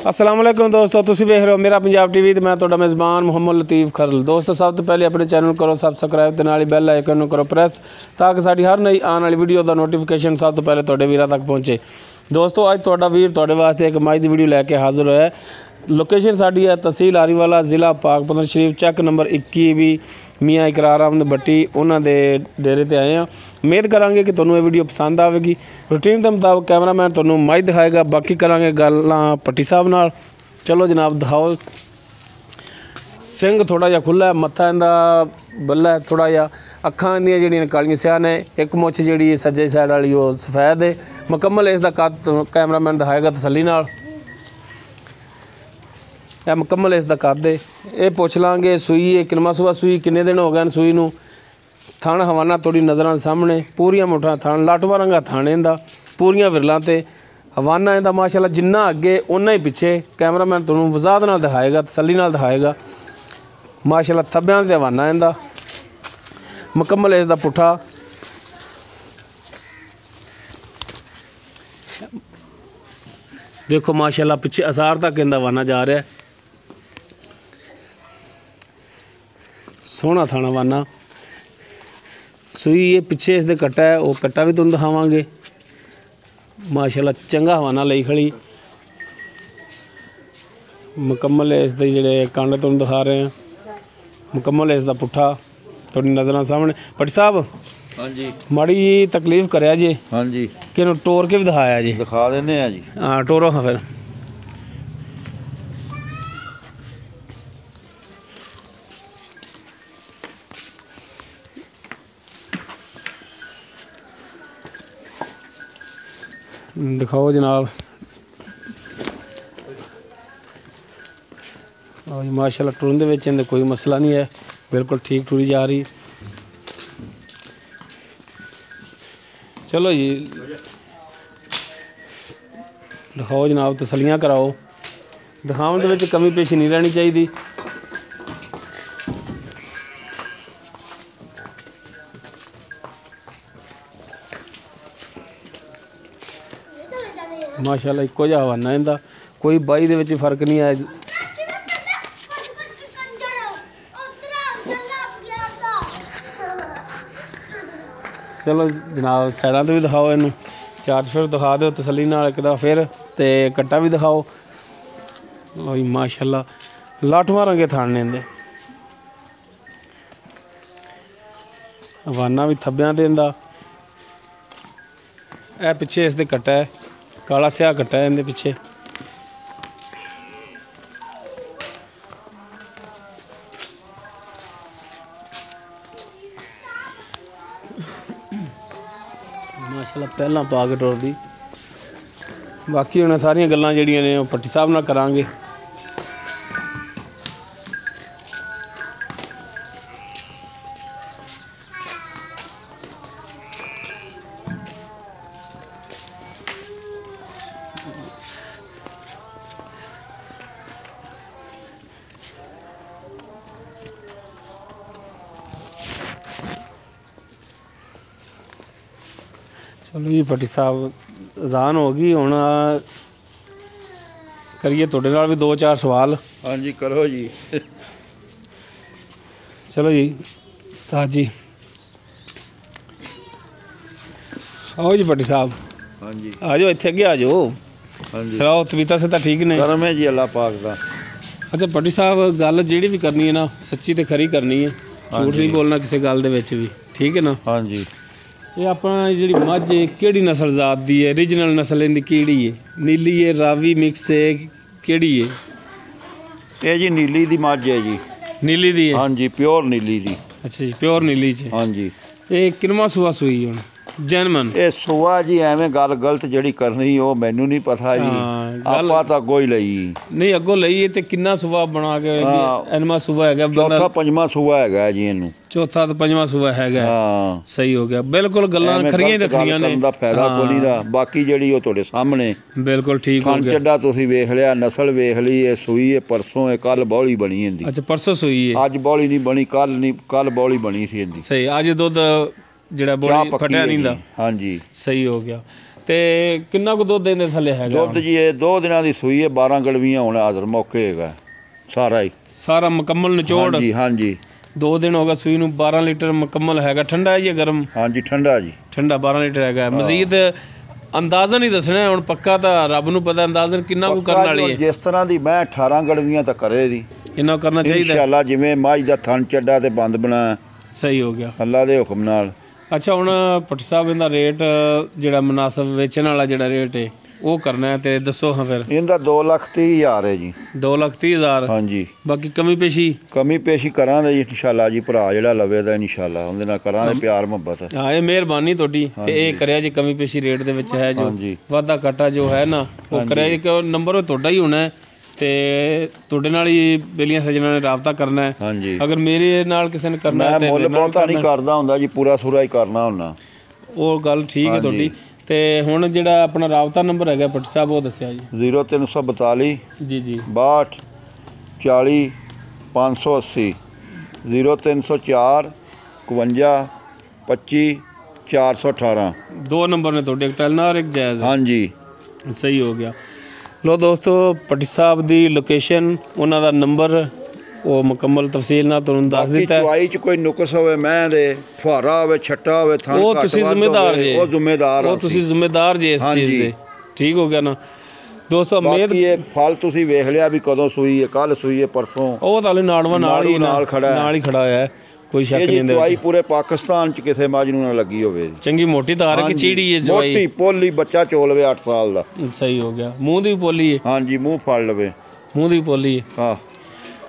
अस्सलाम वालेकुम दोस्तों, तुसीं वेख रहे हो मेरा पंजाब टीवी ते मैं तुहाडा मेज़बान मुहम्मद लतीफ़ खरल। दोस्तों सब तो पहले अपने चैनल करो सबसक्राइब ते नाल ही बैल आइकन नूं करो प्रेस ताकि साडी हर नई आने वाली वीडियो का नोटिफिकेशन सब तो पहले तुहाडे वीरां तक पहुँचे। दोस्तों अज तुहाडा वीर तुहाडे वास्ते एक मज दी वीडियो लैके हाज़र होया। लोकेशन साडी है तहसील आरीवाला, ज़िला पाकपतन शरीफ, चैक नंबर 21 भी मियाँ इकरार अहमद भट्टी उन्हां दे डेरे ते आए हैं। उम्मीद करांगे कि तुहानूं ये वीडियो पसंद आवेगी। रूटीन के मुताबिक कैमरामैन तुहानूं मज दिखाएगा, बाकी करांगे गल्लां भट्टी साहब नाल। चलो जनाब दिखाओ। सिंह थोड़ा जिहा खुला है, मत्था इंदा बल्ला है थोड़ा जिहा, अखां इंदियां जिहड़ियां कालियां स्याह ने, एक मुछ जिहड़ी सज्जे साइड वाली वो सफेद है। मुकम्मल इसदा कद कैमरामैन दिखाएगा तसल्ली नाल। यह मुकम्मल इसका कद है। ये पुछ लाँगे सूई है किनवा सूआ, सूई किन्ने दिन हो गए सूई नूं। थण हवाना थोड़ी नज़र सामने, पूरियां मुठा थण, लाटवा रंगा थण इंदा, पूरियां विरलां ते हवाना इंदा माशाअल्लाह। जिन्ना अगे उन्ना ही पिछे कैमरामैन तुहानूं वज़ाहत नाल दिखाएगा, तसल्ली नाल दिखाएगा माशाअल्लाह। थब्बियां ते हवाना इंदा मुकम्मल इसका पुट्ठा। देखो माशाअल्लाह पिछे असार तक इंदा हवाना जा रहा है। सोहना थाना वाना सूई ये पिछे इसके कट्टा है, वो कट्टा भी तुहानूं दिखावांगे माशाअल्लाह। चंगा हवाना लई खड़ी मुकम्मल इसके जिहड़े कंड तुहानूं दिखा रहे हैं। मुकम्मल इसका पुट्ठा थोड़ी नज़र सामने। भट्टी साहब हाँ जी, माड़ी जी तकलीफ कराया जी। हाँ जी, कि टोर के भी दिखाया जी। दिखा देने हैं जी। हाँ टोरो हाँ फिर दिखाओ जनाब। और माशाल्लाह टुरन दे विच इंदे कोई मसला नहीं है, बिल्कुल ठीक टुरी जा रही। चलो जी दिखाओ जनाब, तसलियां कराओ। दिखाने दे विच कमी पेशी नहीं रहनी चाहिए। माशाअल्लाह इक्को जिहा हवाना इंदा, कोई बाई दे विच फर्क नहीं आया। चलो जनाब साइडां तो भी दिखाओ, इनू चार फिर दिखा दो तसल्ली नाल एक दफा फिर, ते कट्टा भी दिखाओ। ओही माशाअल्लाह लाठवां रंगे थान ने इंदे, हवाना भी थब्बियां ते इंदा। ए पिछे इसदे कट्टा है, काला स्याह कट्टा है इंदे पिछे। माशाअल्लाह पहला पा के टुरदी। बाकी हुण सारियां गल्लां जिहड़ियां ने ओह भट्टी साहब नाल करांगे। चलो जी भट्टी साहब अजान हो गई, हुण करिए तुहाडे नाल भी दो चार सवाल। हाँ जी करो जी। चलो जी उस्ताद जी आओ जी भट्टी साहब। हाँ जी, आ जाओ इत्थे अगे आ जाओ। हाँ जी, सलाओ तबीयत से तो ठीक ने? करम है जी अल्लाह पाक दा। अच्छा भट्टी साहब गल जिहड़ी भी करनी है ना सच्ची ते खरी करनी है, झूठ नहीं बोलना किसी गल दे विच भी, ठीक है ना? हाँ जी, ये अपना जिहड़ी मझ है किहड़ी नस्ल जात दी है? ओरिजिनल नस्ल इहदी किहड़ी है? नीली है, रावी मिक्स है, किहड़ी है? ये जी नीली दी मझ है जी। नीली दी है? हाँ जी, प्योर नीली दी। अच्छा जी प्योर नीली च। हाँ जी, ये किनवा सूआ सूई हुण जैनमन? ये सुआ जी एवें गल गलत जिहड़ी करनी वो मैनू नहीं पता जी। ਆਪਾਂ ਤਾਂ ਅੱਗੋਂ ਹੀ ਲਈ। नहीं अगों लई ते किन्ना सूआ बना के एनवा सूआ हैगा? चौथा पंजवां सूआ हैगा जी ਇਹਨੂੰ। चौथा तो पंजवां सूआ हैगा। हाँ सही हो गया, बिल्कुल गल्लां खरियां ही रखनियां ने। ਦਾ ਫਾਇਦਾ ਕੋਈ ਨਹੀਂ ਦਾ। ਬਾਕੀ ਜਿਹੜੀ ਉਹ ਤੁਹਾਡੇ ਸਾਹਮਣੇ बिल्कुल ठीक हो ਥਣ गया। ਚੱਡਾ ਤੁਸੀਂ ਵੇਖ ਲਿਆ, ਨਸਲ ਵੇਖ ਲਈ। ਇਹ ਸੂਈ ਹੈ ਪਰਸੋਂ, ਇਹ ਕੱਲ ਬੌਲੀ ਬਣੀ ਇਹਦੀ। अच्छा परसों सूई है? ਅੱਜ ਬੌਲੀ ਨਹੀਂ ਬਣੀ, ਕੱਲ ਬੌਲੀ ਬਣੀ ਸੀ ਇਹਦੀ। सही, अज दुध ਜਿਹੜਾ ਬੋਲੀ ਫਟਿਆ ਨਹੀਂ ਦਾ। ਹਾਂਜੀ ਸਹੀ ਹੋ ਗਿਆ। ਤੇ ਕਿੰਨਾ ਕੁ ਦੁੱਧ ਇਹਦੇ ਥੱਲੇ ਹੈਗਾ? ਦੁੱਧ ਜੀ ਇਹ 2 ਦਿਨਾਂ ਦੀ ਸੂਈ ਹੈ, 12 ਗਲਵੀਆਂ ਹੁਣ ਹਾਜ਼ਰ ਮੌਕੇ ਹੈਗਾ ਸਾਰਾ ਹੀ, ਸਾਰਾ ਮੁਕੰਮਲ ਨਿਚੋੜ? ਹਾਂਜੀ ਹਾਂਜੀ 2 ਦਿਨ ਹੋ ਗਏ ਸੂਈ ਨੂੰ, 12 ਲੀਟਰ ਮੁਕੰਮਲ ਹੈਗਾ। ਠੰਡਾ ਹੈ ਜੀ ਗਰਮ? ਹਾਂਜੀ ਠੰਡਾ ਜੀ, ਠੰਡਾ 12 ਲੀਟਰ ਹੈਗਾ। ਮਜ਼ੀਦ ਅੰਦਾਜ਼ਨ ਹੀ ਦੱਸਣਾ ਹੁਣ, ਪੱਕਾ ਤਾਂ ਰੱਬ ਨੂੰ ਪਤਾ ਅੰਦਾਜ਼ਨ ਕਿੰਨਾ ਕੁ ਕਰਨ ਵਾਲੀ ਹੈ। ਜਿਸ ਤਰ੍ਹਾਂ ਦੀ ਮੈਂ 18 ਗਲਵੀਆਂ ਤਾਂ ਕਰੇ ਦੀ ਇੰਨਾ ਕਰਨਾ ਚਾਹੀਦਾ ਇਨਸ਼ਾਅੱਲਾ, ਜਿਵੇਂ ਮੱਝ ਦਾ ਥਣ ਚੱਡਾ ਤੇ ਬੰਦ ਬਣਾ। ਸਹੀ ਹੋ ਗਿਆ ਅੱਲਾ ਦੇ ਹੁਕਮ ਨਾਲ। ਅੱਛਾ ਹੁਣ ਭੱਟ ਸਾਹਿਬ ਇਹਦਾ ਰੇਟ ਜਿਹੜਾ ਮੁਨਾਸਬ ਵੇਚਣ ਵਾਲਾ ਜਿਹੜਾ ਰੇਟ ਹੈ ਉਹ ਕਰਨਾ ਹੈ ਤੇ ਦੱਸੋ। ਹਾਂ ਫਿਰ ਇਹਦਾ 2,30,000 ਹੈ ਜੀ। 2,30,000? ਹਾਂਜੀ। ਬਾਕੀ ਕਮੀ ਪੇਸ਼ੀ ਕਰਾਂਗੇ ਜੀ ਇਨਸ਼ਾਅੱਲਾ ਜੀ, ਭਰਾ ਜਿਹੜਾ ਲਵੇ ਦਾ ਇਨਸ਼ਾਅੱਲਾ ਉਹਦੇ ਨਾਲ ਕਰਾਂਗੇ ਪਿਆਰ ਮੁਹੱਬਤ। ਹਾਂ ਇਹ ਮਿਹਰਬਾਨੀ ਤੁਹਾਡੀ ਤੇ ਇਹ ਕਰਿਆ ਜੀ ਕਮੀ ਪੇਸ਼ੀ ਰੇਟ ਦੇ ਵਿੱਚ ਹੈ ਜੋ ਵਾਧਾ ਘਾਟਾ ਜੋ ਹੈ ਨਾ ਉਹ ਕਰਿਆ ਜੀ। ਕਿ ਨੰਬਰ ਤੁਹਾਡਾ ਹੀ ਹੋਣਾ ਤੇ ਤੁਹਾਡੇ ਨਾਲ ਹੀ ਬੇਲੀਆਂ ਸੱਜਣਾਂ ਨੇ ਰਾਬਤਾ ਕਰਨਾ ਹੈ। ਹਾਂਜੀ। ਅਗਰ ਮੇਰੇ ਨਾਲ ਕਿਸੇ ਨੇ ਕਰਨਾ ਮੈਂ ਮੁੱਲ ਬਹੁਤਾ ਨਹੀਂ ਕਰਦਾ ਹੁੰਦਾ ਜੀ, ਪੂਰਾ ਸੂਰਾ ਹੀ ਕਰਨਾ ਹੁੰਦਾ। ਉਹ ਗੱਲ ਠੀਕ ਹੈ ਤੁਹਾਡੀ। ਤੇ ਹੁਣ ਜਿਹੜਾ ਆਪਣਾ ਰਾਬਤਾ ਨੰਬਰ ਹੈਗਾ ਭੱਟ ਸਾਹਿਬ ਉਹ ਦੱਸਿਆ ਜੀ। 0342 ਜੀ 62 40 580, 0304 51 25 418। 2 ਨੰਬਰ ਨੇ ਤੁਹਾਡੇ, ਇੱਕ ਟੈਲਨਾ ਔਰ ਇੱਕ ਜਾਇਜ਼। ਹਾਂਜੀ ਸਹੀ ਹੋ ਗਿਆ। ਲੋ ਦੋਸਤੋ ਭੱਟੀ ਸਾਹਿਬ ਦੀ ਲੋਕੇਸ਼ਨ, ਉਹਨਾਂ ਦਾ ਨੰਬਰ, ਉਹ ਮੁਕੰਮਲ ਤਫਸੀਲ ਨਾਲ ਤੁਹਾਨੂੰ ਦੱਸ ਦਿੱਤਾ ਹੈ। ਚੁਆਈ ਚ ਕੋਈ ਨੁਕਸ ਹੋਵੇ, ਮੈਂ ਦੇ ਫੁਹਾਰਾ ਹੋਵੇ, ਛੱਟਾ ਹੋਵੇ, ਥਣ ਉਹ ਤੁਸੀਂ ਜ਼ਿੰਮੇਦਾਰ ਜੇ, ਉਹ ਜ਼ਿੰਮੇਦਾਰ ਉਹ ਤੁਸੀਂ ਜ਼ਿੰਮੇਦਾਰ ਜੇ ਇਸ ਚੀਜ਼ ਦੇ। ਠੀਕ ਹੋ ਗਿਆ ਨਾ ਦੋਸਤੋ। ਉਮੀਦ ਇਹ ਫਲ ਤੁਸੀਂ ਵੇਖ ਲਿਆ ਵੀ ਕਦੋਂ ਸੂਈ ਹੈ, ਕੱਲ ਸੂਈ ਹੈ, ਪਰਸੋਂ। ਉਹ ਤਾਂ ਨਾੜਵਾ ਨਾਲ ਹੀ ਖੜਾ ਹੈ, ਕੋਈ ਸ਼ੱਕ ਨਹੀਂ। ਚੁਆਈ ਪੂਰੇ ਪਾਕਿਸਤਾਨ ਚ ਕਿਸੇ ਮੱਝ ਨੂੰ ਨਾ ਲੱਗੀ ਹੋਵੇ। ਚੰਗੀ ਮੋਟੀ ਧਾਰ ਹੈ ਕਿ ਚੀੜੀ ਹੈ? ਚੁਆਈ ਮੋਟੀ ਪੋਲੀ, ਬੱਚਾ ਚੋ ਲਵੇ 8 ਸਾਲ ਦਾ। ਸਹੀ ਹੋ ਗਿਆ। ਮੂੰਹ ਦੀ ਵੀ ਪੋਲੀ ਹੈ? ਹਾਂਜੀ ਮੂੰਹ ਫੜ ਲਵੇ, ਮੂੰਹ ਦੀ ਪੋਲੀ ਹੈ। ਹਾਂ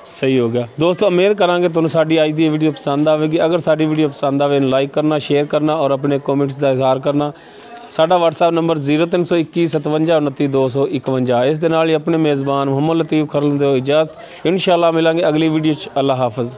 ਸਹੀ ਹੋ ਗਿਆ ਦੋਸਤੋ। ਉਮੀਦ ਕਰਾਂਗੇ ਤੁਹਾਨੂੰ ਸਾਡੀ ਅੱਜ ਦੀ ਵੀਡੀਓ ਪਸੰਦ ਆਵੇਗੀ। ਅਗਰ ਸਾਡੀ ਵੀਡੀਓ ਪਸੰਦ ਆਵੇ ਲਾਈਕ ਕਰਨਾ, ਸ਼ੇਅਰ ਕਰਨਾ ਔਰ ਆਪਣੇ ਕਮੈਂਟਸ ਦਾ ਇਜ਼ਹਾਰ ਕਰਨਾ। ਸਾਡਾ WhatsApp ਨੰਬਰ 0321 57 29 251। ਇਸ ਦੇ ਨਾਲ ਹੀ ਆਪਣੇ ਮੇਜ਼ਬਾਨ ਮੁਹੰਮਦ ਲਤੀਫ ਖਰਲ ਦਿਓ ਇਜਾਜ਼ਤ। ਇਨਸ਼ਾਅੱਲਾ ਮਿਲਾਂਗੇ ਅਗਲੀ ਵੀਡੀਓ 'ਚ। ਅੱਲਾ ਹਾਫਿਜ਼।